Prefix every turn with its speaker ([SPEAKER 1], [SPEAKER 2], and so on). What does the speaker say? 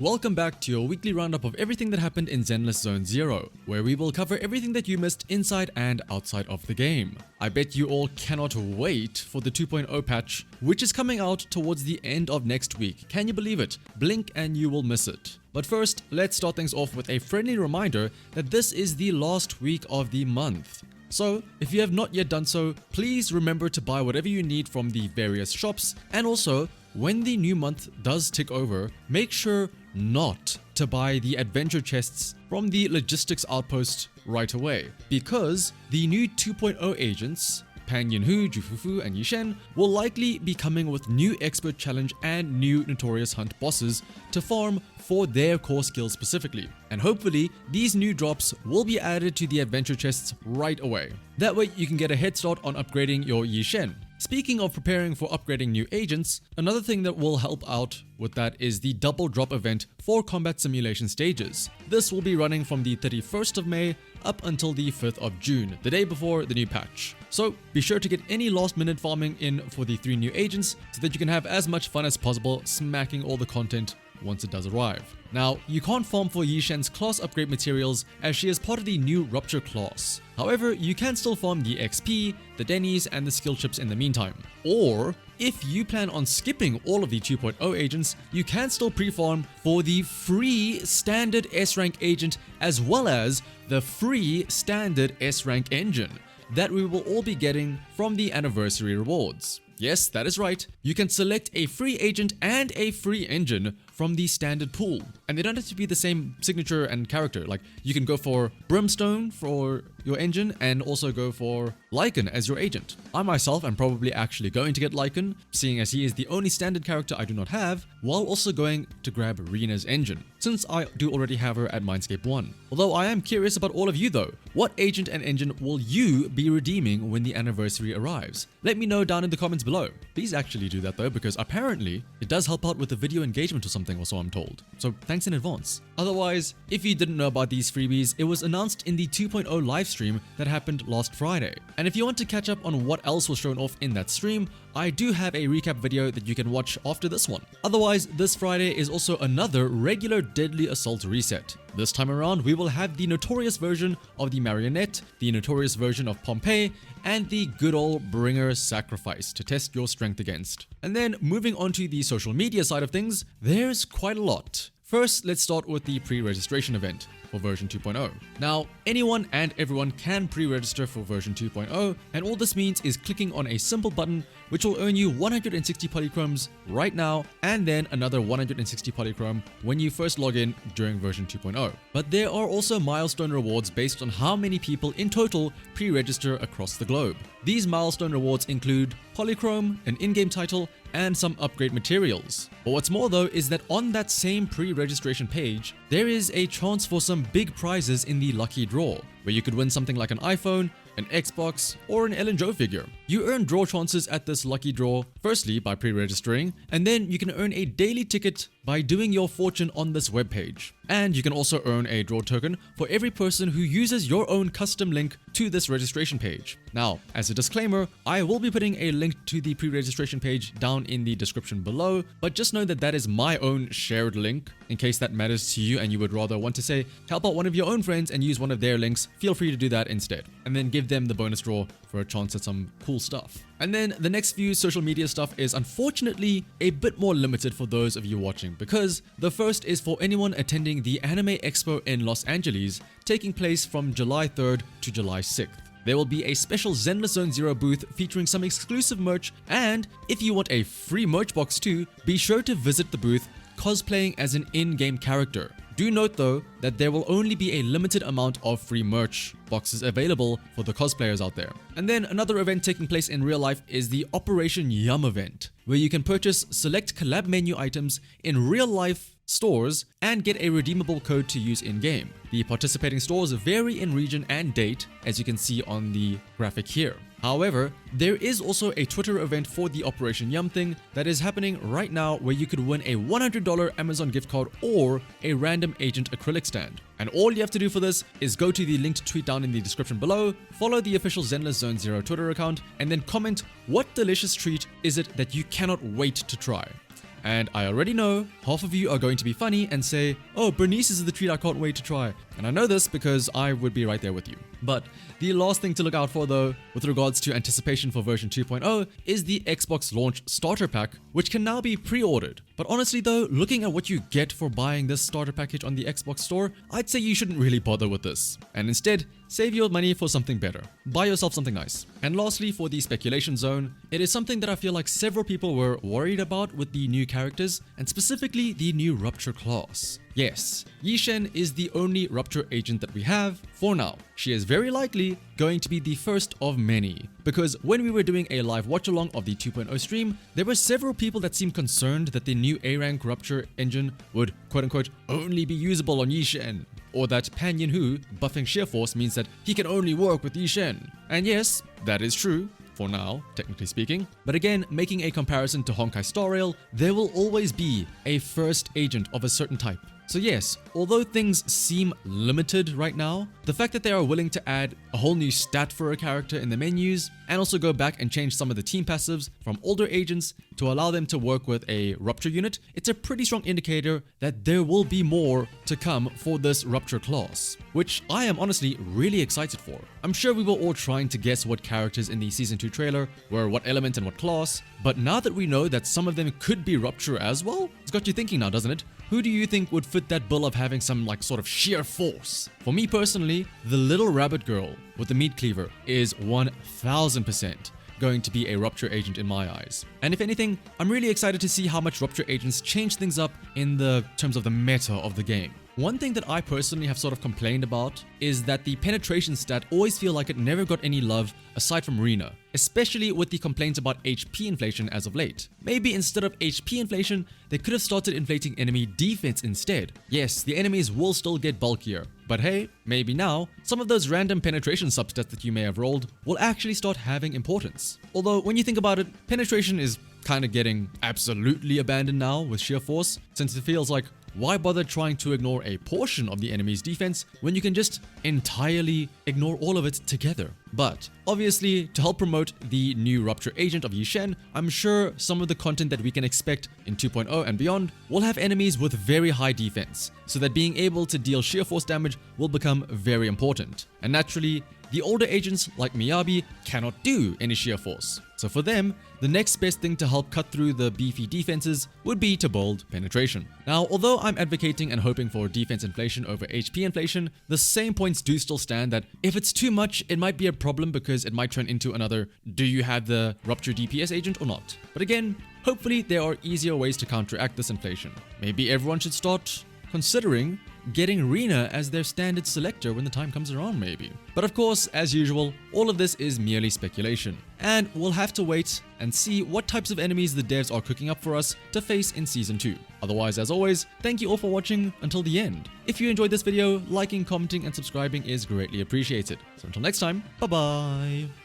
[SPEAKER 1] Welcome back to your weekly roundup of everything that happened in Zenless Zone 0, where we will cover everything that you missed inside and outside of the game. I bet you all cannot wait for the 2.0 patch, which is coming out towards the end of next week. Can you believe it? Blink and you will miss it. But first, let's start things off with a friendly reminder that this is the last week of the month. So, if you have not yet done so, please remember to buy whatever you need from the various shops, and also, when the new month does tick over, make sure not to buy the adventure chests from the logistics outpost right away, because the new 2.0 agents, Pan Yinhu, Jufufu, and Yishen, will likely be coming with new expert challenge and new notorious hunt bosses to farm for their core skills specifically. And hopefully, these new drops will be added to the adventure chests right away. That way, you can get a head start on upgrading your Yishen. Speaking of preparing for upgrading new agents, another thing that will help out with that is the double drop event for combat simulation stages. This will be running from the 31st of May up until the 5th of June, the day before the new patch. So be sure to get any last minute farming in for the 3 new agents so that you can have as much fun as possible smacking all the content once it does arrive. Now, you can't farm for Yishen's class upgrade materials as she is part of the new Rupture class. However, you can still farm the XP, the Dennies, and the skill chips in the meantime. Or, if you plan on skipping all of the 2.0 agents, you can still pre-farm for the free standard S-rank agent as well as the free standard S-rank engine that we will all be getting from the anniversary rewards. Yes, that is right. You can select a free agent and a free engine from the standard pool. And they don't have to be the same signature and character. Like, you can go for Brimstone for your engine and also go for Lycan as your agent. I myself am probably actually going to get Lycan, seeing as he is the only standard character I do not have, while also going to grab Rena's engine, since I do already have her at Mindscape 1. Although I am curious about all of you though. What agent and engine will you be redeeming when the anniversary arrives? Let me know down in the comments below. Please actually do that though, because apparently it does help out with the video engagement or something, or so I'm told. So thanks in advance. Otherwise, if you didn't know about these freebies, it was announced in the 2.0 livestream that happened last Friday. And if you want to catch up on what else was shown off in that stream, I do have a recap video that you can watch after this one. Otherwise, this Friday is also another regular Deadly Assault reset. This time around, we will have the notorious version of the Marionette, the notorious version of Pompeii, and the good old Bringer Sacrifice to test your strength against. And then moving on to the social media side of things, there's quite a lot. First, let's start with the pre-registration event for version 2.0. Now, anyone and everyone can pre-register for version 2.0, and all this means is clicking on a simple button which will earn you 160 polychromes right now, and then another 160 polychrome when you first log in during version 2.0. But there are also milestone rewards based on how many people in total pre-register across the globe. These milestone rewards include polychrome, an in-game title, and some upgrade materials. But what's more though is that on that same pre-registration page, there is a chance for some big prizes in the lucky draw, where you could win something like an iPhone, an Xbox, or an Ellen Joe figure. You earn draw chances at this lucky draw, firstly by pre-registering, and then you can earn a daily ticket by doing your fortune on this webpage. And you can also earn a draw token for every person who uses your own custom link to this registration page. Now, as a disclaimer, I will be putting a link to the pre-registration page down in the description below, but just know that that is my own shared link. In case that matters to you and you would rather want to say, help out one of your own friends and use one of their links, feel free to do that instead. And then give them the bonus draw for a chance at some cool stuff. And then the next few social media stuff is unfortunately a bit more limited for those of you watching, because the first is for anyone attending the Anime Expo in Los Angeles, taking place from July 3rd to July 6th. There will be a special Zenless Zone 0 booth featuring some exclusive merch, and if you want a free merch box too, be sure to visit the booth cosplaying as an in-game character. Do note though that there will only be a limited amount of free merch boxes available for the cosplayers out there. And then another event taking place in real life is the Operation Yum event, where you can purchase select collab menu items in real life stores and get a redeemable code to use in-game. The participating stores vary in region and date, as you can see on the graphic here. However, there is also a Twitter event for the Operation Yum thing that is happening right now, where you could win a $100 Amazon gift card or a random agent acrylic stand. And all you have to do for this is go to the linked tweet down in the description below, follow the official Zenless Zone 0 Twitter account, and then comment what delicious treat is it that you cannot wait to try. And I already know half of you are going to be funny and say, oh, Bernice is the treat I can't wait to try. And I know this because I would be right there with you. But the last thing to look out for though, with regards to anticipation for version 2.0, is the Xbox launch starter pack, which can now be pre-ordered. But honestly though, looking at what you get for buying this starter package on the Xbox store, I'd say you shouldn't really bother with this. And instead, save your money for something better. Buy yourself something nice. And lastly, for the speculation zone, it is something that I feel like several people were worried about with the new characters, and specifically the new Rupture class. Yes, Yi Shen is the only Rupture agent that we have for now. She is very likely going to be the first of many, because when we were doing a live watch-along of the 2.0 stream, there were several people that seemed concerned that the new A-rank Rupture engine would quote-unquote only be usable on Yi Shen, or that Pan Yin-Hu buffing Sheer Force means that he can only work with Yi Shen. And yes, that is true. For now, technically speaking. But again, making a comparison to Honkai Star Rail, there will always be a first agent of a certain type. So yes, although things seem limited right now, the fact that they are willing to add a whole new stat for a character in the menus, and also go back and change some of the team passives from older agents to allow them to work with a Rupture unit, it's a pretty strong indicator that there will be more to come for this Rupture class, which I am honestly really excited for. I'm sure we were all trying to guess what characters in the Season 2 trailer were what element and what class, but now that we know that some of them could be Rupture as well, it's got you thinking now, doesn't it? Who do you think would fit that bill of having some like sort of sheer force? For me personally, the little rabbit girl with the meat cleaver is 1000% going to be a Rupture agent in my eyes. And if anything, I'm really excited to see how much Rupture agents change things up in the terms of the meta of the game. One thing that I personally have sort of complained about is that the penetration stat always feel like it never got any love aside from Rena, especially with the complaints about HP inflation as of late. Maybe instead of HP inflation, they could have started inflating enemy defense instead. Yes, the enemies will still get bulkier, but hey, maybe now, some of those random penetration substats that you may have rolled will actually start having importance. Although, when you think about it, penetration is kind of getting absolutely abandoned now with Sheer Force, since it feels like, why bother trying to ignore a portion of the enemy's defense when you can just entirely ignore all of it together? But obviously, to help promote the new Rupture agent of Yi Shen, I'm sure some of the content that we can expect in 2.0 and beyond will have enemies with very high defense, so that being able to deal sheer force damage will become very important. And naturally, the older agents like Miyabi cannot do any sheer force. So for them, the next best thing to help cut through the beefy defenses would be to build penetration. Now, although I'm advocating and hoping for defense inflation over HP inflation, the same points do still stand that if it's too much, it might be a problem because it might turn into another, do you have the Rupture DPS agent or not? But again, hopefully there are easier ways to counteract this inflation. Maybe everyone should start considering getting Rena as their standard selector when the time comes around maybe. But of course, as usual, all of this is merely speculation, and we'll have to wait and see what types of enemies the devs are cooking up for us to face in Season 2. Otherwise, as always, thank you all for watching until the end. If you enjoyed this video, liking, commenting, and subscribing is greatly appreciated. So until next time, bye-bye!